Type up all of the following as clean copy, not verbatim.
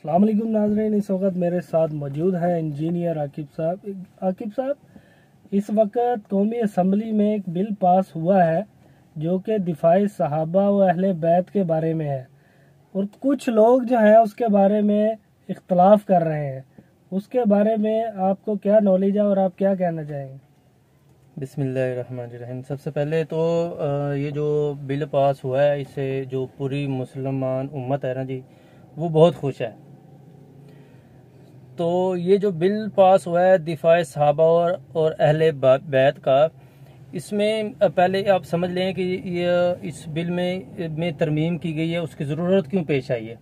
अस्सलाम वालेकुम नाज़रीन, इस वक्त मेरे साथ मौजूद है इंजीनियर आकिब साहब। आकिब साहब, इस वक्त कौमी असम्बली में एक बिल पास हुआ है जो कि दिफाई सहाबा व अहले बैत के बारे में है, और कुछ लोग जो हैं उसके बारे में इख्तलाफ कर रहे हैं। उसके बारे में आपको क्या नॉलेज है और आप क्या कहना चाहेंगे? बिस्मिल्लाहिर्रहमानिर्रहीम। सबसे पहले तो ये जो बिल पास हुआ है, इससे जो पूरी मुसलमान उम्मत है ना जी, वो बहुत खुश है। तो ये जो बिल पास हुआ है दिफाए सहाबा और अहले बैत का, इसमें पहले आप समझ लें कि ये इस बिल में तरमीम की गई है, उसकी ज़रूरत क्यों पेश आई है।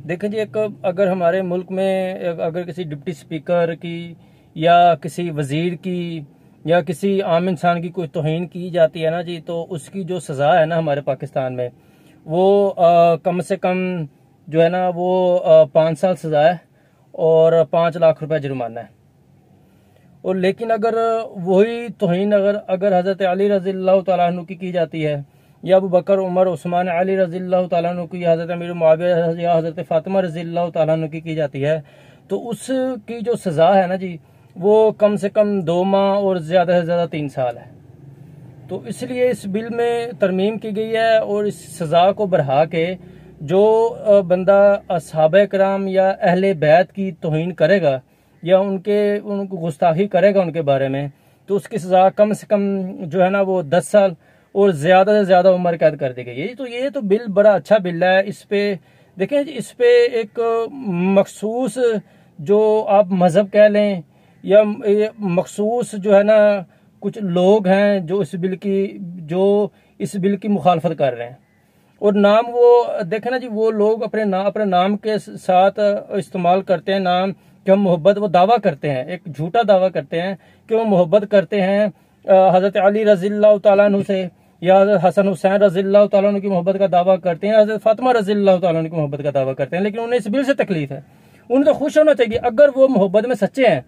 देखें जी, एक अगर हमारे मुल्क में अगर किसी डिप्टी स्पीकर की या किसी वज़ीर की या किसी आम इंसान की कोई तौहीन की जाती है ना जी, तो उसकी जो सज़ा है ना हमारे पाकिस्तान में, वो कम से कम जो है ना वो 5 साल सज़ा है और 5 लाख रुपए जुर्माना है। और लेकिन अगर वही तौहीन अगर हज़रत अली रज़ियल्लाहु तआला अन्हु की जाती है, या अबू बकर उमर उस्मान अली रज़ियल्लाहु तआला अन्हु की, हज़रत अमीर मुआविया या हज़रत फ़ातिमा रज़ियल्लाहु तआला अन्हु की जाती है, तो उसकी जो सज़ा है ना जी, वो कम से कम 2 माह और ज़्यादा से ज़्यादा 3 साल है। तो इसलिए इस बिल में तरमीम की गई है, और इस सज़ा को बढ़ा के जो बंदा असहाबे कराम या अहले बैत की तौहीन करेगा या उनको गुस्ताखी करेगा उनके बारे में, तो उसकी सज़ा कम से कम जो है ना वो 10 साल और ज़्यादा से ज़्यादा उम्र कैद कर दी गई है। तो ये तो बिल बड़ा अच्छा बिल है। इस पे देखें, इस पे एक मखसूस जो आप मज़हब कह लें या मखसूस जो है ना कुछ लोग हैं जो इस बिल की मुखालफत कर रहे हैं, और नाम वो देखें ना जी, वो लोग अपने नाम के साथ इस्तेमाल करते हैं नाम कि हम मोहब्बत, वो दावा करते हैं, एक झूठा दावा करते हैं कि वो मोहब्बत करते हैं हज़रत अली रज़ियल्लाहु तआला अन्हु से, या हसन हुसैन रज़ियल्लाहु तआला अन्हु की मोहब्बत का दावा करते हैं, हज़रत फातिमा रज़ियल्लाहु तआला अन्हु की मोहब्बत का दावा करते हैं। लेकिन उन्हें इस बिल से तकलीफ है। उन्हें तो खुश होना चाहिए। अगर वो मोहब्बत में सच्चे हैं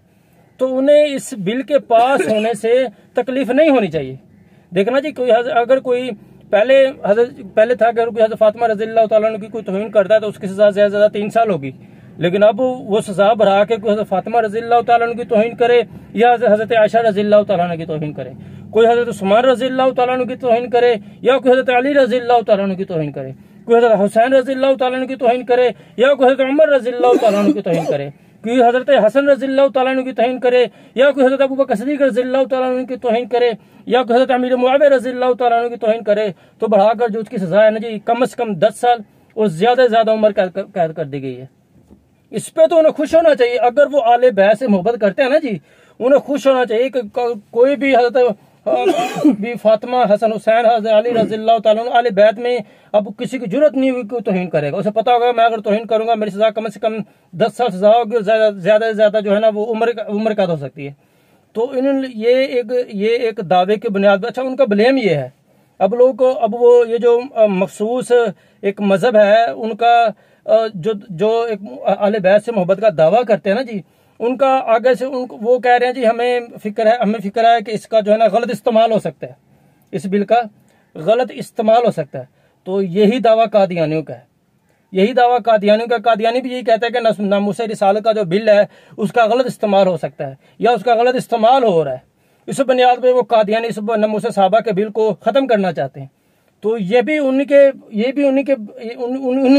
तो उन्हें इस बिल के पास होने से तकलीफ नहीं होनी चाहिए। देखना जी, अगर कोई पहले था कि अगर कोई हज़रत फातिमा रज़ियल्लाहु तआला अन्हु की कोई तौहीन करता है तो उसकी सज़ा ज़्यादा से ज़्यादा 3 साल होगी। लेकिन अब वो सज़ा बढ़ा के कोई हज़रत फातिमा रज़ियल्लाहु तआला अन्हु की तौहीन करे या हज़रत आयशा रज़ियल्लाहु तआला अन्हा की तौहीन करे, कोई हज़रत उस्मान रज़ियल्लाहु तआला अन्हु की तौहीन करे, या कोई हज़रत अली रज़ियल्लाहु तआला अन्हु की तौहीन करे, कोई हज़रत हुसैन रज़ियल्लाहु तआला अन्हु की तौहीन करे, या कोई हज़रत उमर रज़ियल्लाहु तआला अन्हु की तौहीन करे, कोई हज़रत हसन रज़ियल्लाहु तआला अन्हु की तौहीन करे, या कोई हज़रत अबू बकर सिद्दीक़ रज़ियल्लाहु तआला अन्हु की तौहीन करे, या कोई हज़रत अमीर मुआविया रज़ियल्लाहु तआला अन्हु की तौहीन करे, तो बढ़ाकर जो उसकी सज़ा है ना जी, कम से कम 10 साल और ज़्यादा से ज़्यादा उम्र कैद कर दी गई है। इस पे तो उन्हें खुश होना चाहिए। अगर वो आले बैत से मोहब्बत करते हैं ना जी, उन्हें खुश होना चाहिए कि कोई भी हज़रत भी फातिमा, हसन हुसैन, हज़रत अली रज़ियल्लाहु तआला अन्हु आले बैत में अब किसी की जरूरत नहीं हुई कि तौहीन करेगा। उसे पता होगा मैं अगर तौहीन करूंगा मेरी सज़ा कम से कम 10 साल सज़ा होगी, ज़्यादा से ज़्यादा जो है ना वो उम्र कैद हो सकती है। तो इन्होंने ये एक दावे की बुनियाद पर, अच्छा उनका ब्लेम ये है, अब वो ये जो मखसूस एक मज़हब है उनका, जो एक अहले बैत से मोहब्बत का दावा करते हैं ना जी, उनका आगे से वो कह रहे हैं जी हमें फिक्र है कि इसका जो है ना गलत इस्तेमाल हो सकता है, इस बिल का गलत इस्तेमाल हो सकता है। तो यही दावा कादियानियों का है, यही दावा कादियानियों का। कादियानी भी यही कहता है कि नामूसे रिसालत का जो बिल है उसका गलत इस्तेमाल हो सकता है या उसका गलत इस्तेमाल हो रहा है। इस बुनियाद पर वो कादियानी इस नामूसे सहाबा के बिल को ख़त्म करना चाहते हैं। तो ये भी उन्हीं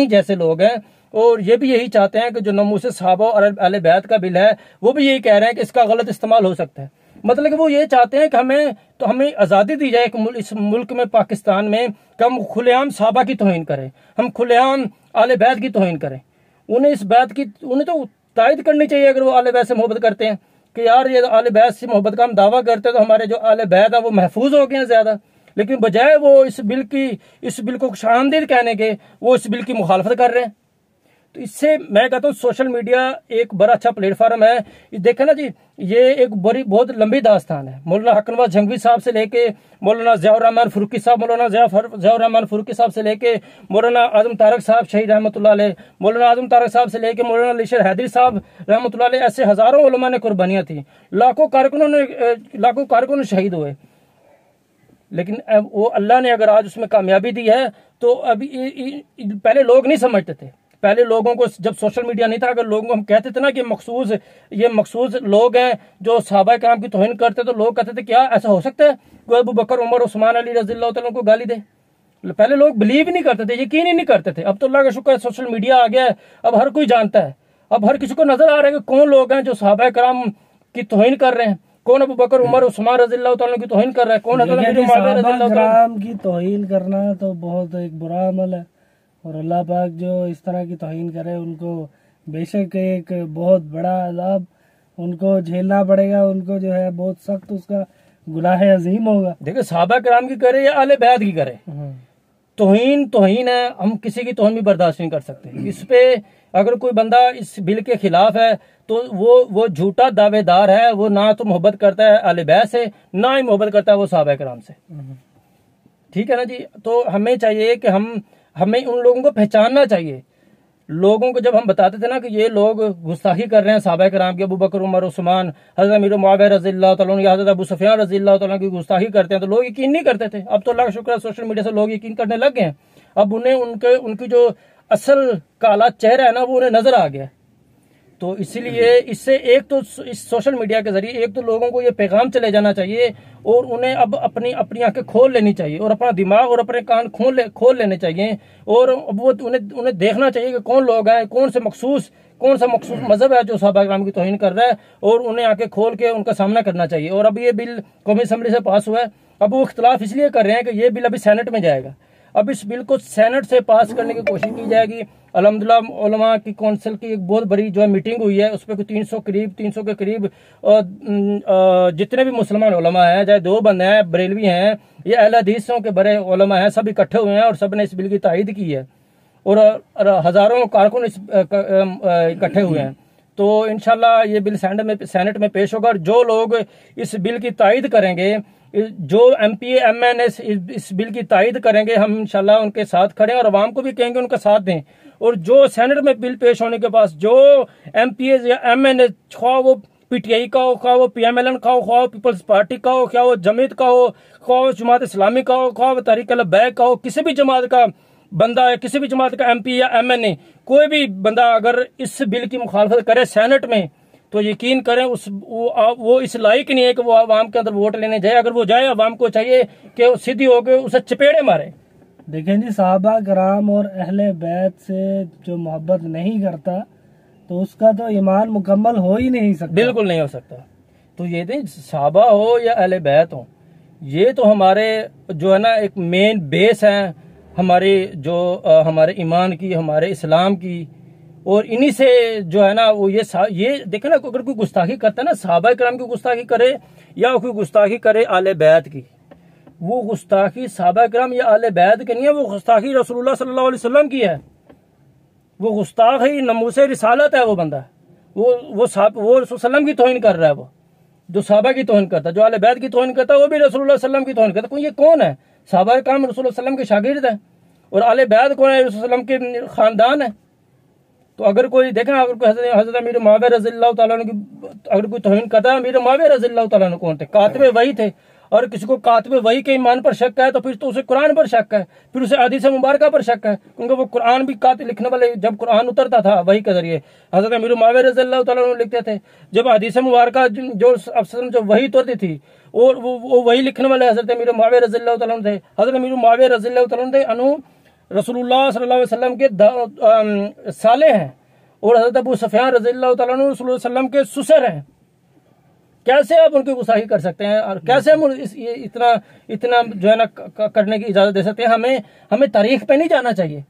जैसे लोग हैं, और ये भी यही चाहते हैं कि जो नामूसे सहाबा और अहले बैत का बिल है वो भी यही कह रहे हैं कि इसका गलत इस्तेमाल हो सकता है। मतलब कि वो ये चाहते हैं कि हमें आज़ादी दी जाए इस मुल्क में, पाकिस्तान में, कि हम खुलेआम सहाबा की तौहीन करें, हम खुलेआम अहले बैत की तौहीन करें। उन्हें तो तायद करनी चाहिए अगर वो अहले बैत से मोहब्बत करते हैं कि यार ये अहले बैत से मोहब्बत का हम दावा करते हैं तो हमारे जो अहले बैत है वो महफूज हो गए हैं ज़्यादा। लेकिन बजाय वो इस बिल को खुशामदीद कहने के वो इस बिल की मुखालफत कर रहे हैं। तो इससे मैं कहता हूँ सोशल मीडिया एक बड़ा अच्छा प्लेटफॉर्म है। देखें ना जी, ये एक बहुत लंबी दास्तान है। मौलाना हकनवाज जंगवी साहब से लेके मौलाना ज़ियाउर रहमान फुरुकी साहब, मौलाना ज़ियाउर रहमान फुरुकी साहब से लेके मौलाना आज़म तारक साहब शहीद रहमतुल्लाह अलैह, मौलाना आज़म तारक साहब से लेके मौलाना लिशर हैदरी साहब रहमतुल्लाह अलैह, ऐसे हज़ारों उलमा ने कुर्बानियाँ थी, लाखों कारकुनों ने शहीद हुए। लेकिन वो अल्लाह ने अगर आज उसमें कामयाबी दी है तो अभी पहले लोग नहीं समझते थे। पहले लोगों को जब सोशल मीडिया नहीं था, अगर लोगों को हम कहते थे ना कि ये मखसूस लोग हैं जो सहाबा किराम की तौहीन करते, तो लोग कहते थे क्या ऐसा हो सकता है कोई अबू बकर, उमर, उस्मान, अली रज़ियल्लाहु तआला को गाली दे। पहले लोग बिलीव ही नहीं करते थे, यकीन ही नहीं करते थे। अब तो अल्लाह का शुक्र है सोशल मीडिया आ गया है, अब हर कोई जानता है, अब हर किसी को नजर आ रहा है कि कौन लोग हैं जो सहाबा किराम की तौहीन कर रहे हैं, कौन अबू बकर, उमर, उस्मान रज़ियल्लाहु तआला की तौहीन कर रहा है, कौन सहाबा किराम की तौहीन करना तो बहुत एक बुरा अमल है, और अल्लाह पाक जो इस तरह की तौहीन करे उनको बेशक एक बहुत बड़ा अज़ाब उनको झेलना पड़ेगा, उनको जो है बहुत सख्त उसका गुनाह अजीम होगा। देखिए सहाबा किराम की करे या आले बैत की करे, तौहीन है, हम किसी की तौहीन भी बर्दाश्त नहीं कर सकते। इस पे अगर कोई बंदा इस बिल के खिलाफ है तो वो झूठा दावेदार है, वो ना तो मोहब्बत करता है आले बैत से, ना ही मोहब्बत करता है वो सहाबा किराम से। ठीक है ना जी। तो हमें चाहिए कि हमें उन लोगों को पहचानना चाहिए। लोगों को जब हम बताते थे ना कि ये लोग गुस्ताखी कर रहे हैं सहाबा किराम के, अबू बकर, उमर, उस्मान, हज़रत अमीर मुआविया रज़ियल्लाहु तआला या हज़रत अबू सुफियान रज़ियल्लाहु तआला की गुस्ताखी करते हैं, तो लोग यकीन नहीं करते थे। अब तो अल्लाह का शुक्र है सोशल मीडिया से लोग यकीन करने लग गए हैं। अब उन्हें उनकी जो असल काला चेहरा है ना वो उन्हें नजर आ गया। तो इसीलिए इससे एक तो इस सोशल मीडिया के जरिए एक तो लोगों को ये पैगाम चले जाना चाहिए, और उन्हें अब अपनी आंखें खोल लेनी चाहिए, और अपना दिमाग और अपने कान खोल लेने चाहिए, और अब वो उन्हें देखना चाहिए कि कौन लोग हैं, कौन सा मखसूस मजहब है जो सहाबा किराम की तौहीन कर रहा है, और उन्हें आंखें खोल के उनका सामना करना चाहिए। और अब ये बिल कौमी असम्बली से पास हुआ है, अब वो इख्तलाफ इसलिए कर रहे हैं कि ये बिल अभी सेनेट में जाएगा। अब इस बिल को सेनेट से पास करने की कोशिश की जाएगी। अल्हम्दुलिल्लाह उलमा की काउंसिल की एक बहुत बड़ी जो है मीटिंग हुई है, उस पर 300 के करीब जितने भी मुसलमान उलमा हैं, चाहे दो बंदे हैं, बरेलवी हैं या अहले हदीसों के बड़े उलमा हैं, सब इकट्ठे हुए हैं और सब ने इस बिल की तायीद की है, और हजारों कारकुन इकट्ठे हुए हैं। तो इंशाल्लाह ये बिल सेनेट में पेश होगा, और जो लोग इस बिल की तायीद करेंगे, जो MPA MNS इस बिल की तायीद करेंगे, हम इंशाल्लाह उनके साथ खड़े हैं और आवाम को भी कहेंगे उनका साथ दें। और जो सेनेट में बिल पेश होने के पास जो MPA या MNS, खा वो PTI का हो, खा वो PMLN का हो, खा वो पीपल्स पार्टी का हो, क्या वो जमीयत का हो, खा वो जमात इस्लामी का हो, खा वो तहरीक अलबैक का हो, किसी भी जमात का बंदा है, किसी भी जमात का MP या MNA, कोई भी बंदा अगर इस बिल की मुखालफत करे सेनेट में, तो यकीन करें वो इस लायक नहीं है कि वो आवाम के अंदर वोट लेने जाए। अगर वो जाए, आवाम को चाहिए कि वो सीधी होकर उसे चपेड़े मारे। देखें जी, सहाबा किराम और अहले बैत से जो मोहब्बत नहीं करता तो उसका तो ईमान मुकम्मल हो ही नहीं सकता, बिल्कुल नहीं हो सकता। तो ये नहीं, सहाबा हो या अहले बैत हो, ये तो हमारे जो है ना एक मेन बेस है हमारे हमारे ईमान की, हमारे इस्लाम की। और इन्हीं से जो है ना वो ये देखे ना, अगर कोई गुस्ताखी करता है ना, सहाबा किराम की गुस्ताखी करे या कोई गुस्ताखी करे आले बैत की, वो गुस्ताखी सहाबा किराम या आले बैत की नहीं है, वो गुस्ताखी रसूलुल्लाह सल्लल्लाहु अलैहि वसल्लम की है। वो गुस्ताखी नमूसे रिसालत है। वो बंदा वो रसूल सल्लम की तौहीन कर रहा है। वो जो सहाबा की तौहीन करता है, जो आले बैत की तौहीन करता है, वो भी रसूलुल्लाह सल्लम की तौहीन करता है। ये कौन है? सहाबा किराम रसूलुल्लाह सल्लम के शागिर्द है, और आले बैत कौन है? रसूल सल्लम के खानदान है। तो अगर कोई देखें, अगर कोई हज़रत अमीर मुआविया रज़ियल्लाहु तआला की अगर कोई तौहीन करता है, अमीर मुआविया रज़ियल्लाहु तआला कौन थे? कातिबे वही थे। और किसी को कातिबे वही के ईमान पर शक है तो फिर तो उसे कुरान पर शक है, फिर उसे हदीस मुबारका पर शक है, क्योंकि वो कुरान भी कातिब लिखने वाले, जब कुरान उतरता था वही के जरिए हज़रत अमीर मुआविया रज़ियल्लाहु तआला लिखते थे। जब हदीस मुबारका जो वही उतरती थी और वो वही लिखने वाले हज़रत अमीर मुआविया रज़ियल्लाहु तआला थे। हज़रत अमीर मुआविया रज़ियल्लाहु तआला थे अनु रसूलुल्लाह सल्लल्लाहु अलैहि वसल्लम के साले हैं, और हज़रत अबू सुफियान रज़ियल्लाहु तआला अन्हु रसूलुल्लाह सल्लम के सुसर हैं। कैसे आप उनकी गुस्ताखी कर सकते हैं, और कैसे हम इतना जो है ना करने की इजाजत दे सकते हैं? हमें तारीख पे नहीं जाना चाहिए।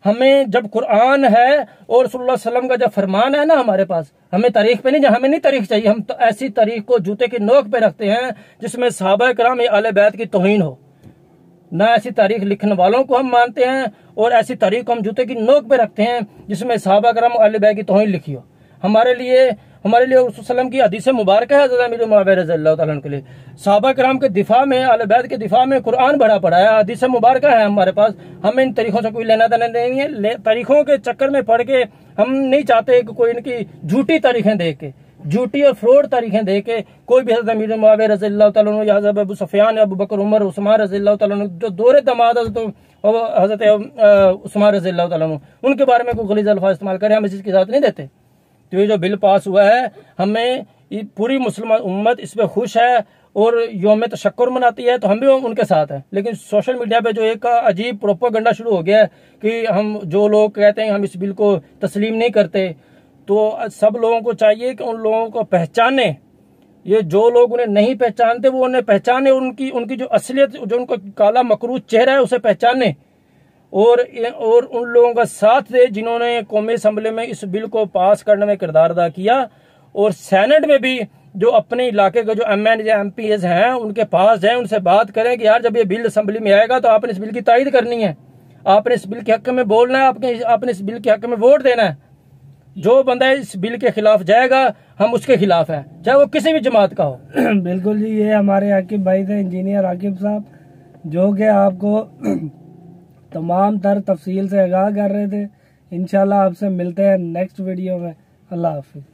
हमें जब कुरान है और रसूलुल्लाह सल्लम का जब फरमान है ना हमारे पास, हमें तारीख पे नहीं जाना। हमें नहीं तारीख चाहिए। हम तो ऐसी तारीख को जूते की नोक पे रखते हैं जिसमें सहाबा किराम या आले बैत की तौहीन हो। ना ऐसी तारीख लिखने वालों को हम मानते हैं, और ऐसी तारीख को हम जूते की नोक पे रखते हैं जिसमें सहाबा किराम और आले बैत की तौहीन लिखी हो। हमारे लिए रसूल सल्लम की हदीस मुबारक है हज़रत अमीर मुआविया रज़ियल्लाहु तआला के लिए। सहाबा किराम के दिफा में, आले बैत के दिफा में कुरान भरा पड़ा है, हदीस मुबारक है हमारे पास। हमें इन तरीकों से कोई लेना देना नहीं है। तारीखों के चक्कर में पड़ के हम नहीं चाहते कि कोई इनकी झूठी तारीखें देख के, झूठी और फ्रॉड तारीखें दे के कोई भी हज़रत अमीर मुआविया रज़ियल्लाहु तआला या हज़रत अबू सुफियान, अबू बकर, उमर, उस्मान रज़ियल्लाहु तआला जो दोहरे दामाद और हजरत उस्मान रज़ियल्लाहु ताला अन्हु उनके बारे में कोई गलीज़ अल्फाज इस्तेमाल करे, हम इसकी इजाज़त नहीं देते। तो ये जो बिल पास हुआ है, हमें पूरी मुसलमान उम्मत इस पर खुश है और यौम तशक्कुर मनाती है, तो हम भी उनके साथ हैं। लेकिन सोशल मीडिया पे जो एक अजीब प्रोपेगेंडा शुरू हो गया है कि हम जो लोग कहते हैं हम इस बिल को तस्लीम नहीं करते, तो सब लोगों को चाहिए कि उन लोगों को पहचाने। ये जो लोग उन्हें नहीं पहचानते वो उन्हें पहचाने, उनकी जो असलियत, जो उनका काला मकरूज चेहरा है उसे पहचाने, और उन लोगों का साथ दे जिन्होंने कौमी असम्बली में इस बिल को पास करने में किरदार अदा किया, और सेनेट में भी जो अपने इलाके के जो MPs हैं उनके पास जाएं, उनसे बात करें कि यार जब ये बिल असम्बली में आएगा तो आपने इस बिल की तायद करनी है, आपने इस बिल के हक में बोलना है, आपने इस बिल के हक में वोट देना है। जो बंदा इस बिल के खिलाफ जाएगा हम उसके खिलाफ हैं, चाहे वो किसी भी जमात का हो। बिल्कुल जी, ये हमारे आकिब भाई थे, इंजीनियर आकिब साहब, जो कि आपको तमाम तर तफसील से आगाह कर रहे थे। इंशाल्लाह आपसे मिलते हैं नेक्स्ट वीडियो में। अल्लाह हाफिज।